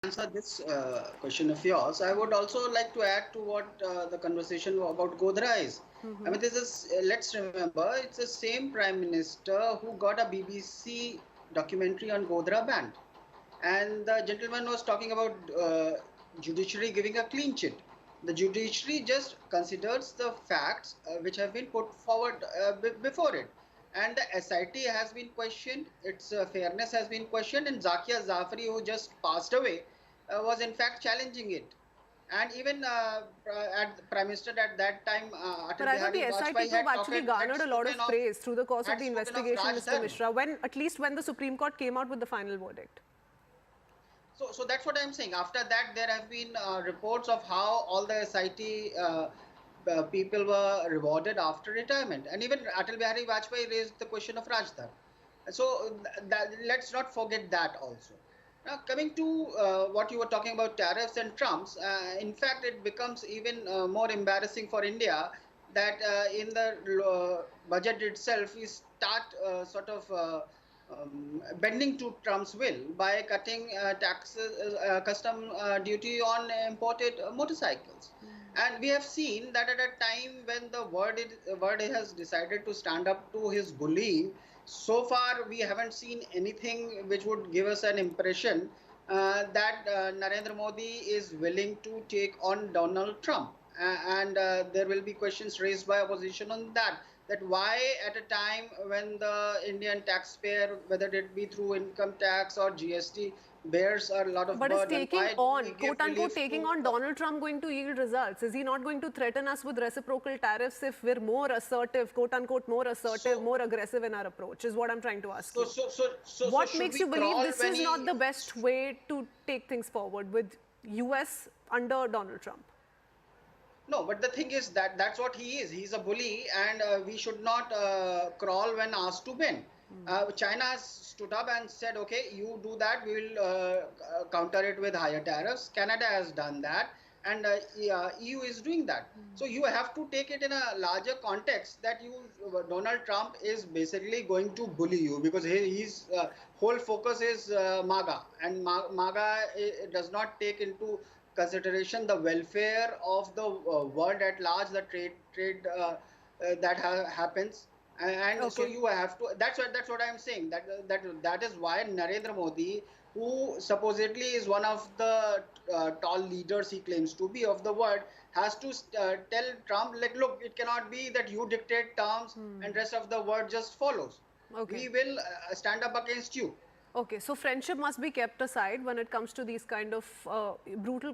answer this question of yours, I would also like to add to what the conversation about Godhra is. I mean, this is, let's remember, it's the same Prime Minister who got a BBC documentary on Godhra banned. And the gentleman was talking about judiciary giving a clean chit. The judiciary just considers the facts which have been put forward before it. And the SIT has been questioned, its fairness has been questioned, and Zakia Zafari, who just passed away, was in fact challenging it. And even at Prime Minister at that time, But Atal I thought Bihari the SIT Vajpayee had, probe actually garnered a lot of praise through the course of had the spoken of investigation, Raj Mr. Dharma. Mishra, at least when the Supreme Court came out with the final verdict. So that's what I'm saying. After that, there have been reports of how all the SIT people were rewarded after retirement. And even Atal Bihari Vajpayee raised the question of Rajdhar. So let's not forget that also. Now, coming to what you were talking about tariffs and Trumps, in fact, it becomes even more embarrassing for India that in the budget itself, we start sort of bending to Trump's will by cutting taxes, custom duty on imported motorcycles. And we have seen that at a time when the world has decided to stand up to his bullying, so far we haven't seen anything which would give us an impression that Narendra Modi is willing to take on Donald Trump. And there will be questions raised by opposition on that. That why at a time when the Indian taxpayer, whether it be through income tax or GST, bears a lot of But is burden, taking why do we on, give quote unquote, relief taking to on Donald Trump going to yield results? Is he not going to threaten us with reciprocal tariffs if we're more assertive, quote unquote, more assertive, so more aggressive in our approach, is what I'm trying to ask so you. so so so so What should makes we you believe crawl this when is not he the best way to take things forward with US under Donald Trump? No, but the thing is that that's what he is. He's a bully, and we should not crawl when asked to bend. China has stood up and said, "Okay, you do that. We will counter it with higher tariffs." Canada has done that, and EU is doing that. So you have to take it in a larger context that Donald Trump is basically going to bully you because his whole focus is MAGA, and MAGA does not take into consideration the welfare of the world at large, the trade that happens, and so Okay. you have to. That's what I'm saying. That is why Narendra Modi, who supposedly is one of the tall leaders he claims to be of the world, has to tell Trump, like, look, it cannot be that you dictate terms and rest of the world just follows. Okay. We will stand up against you. Okay. So friendship must be kept aside when it comes to these kind of brutal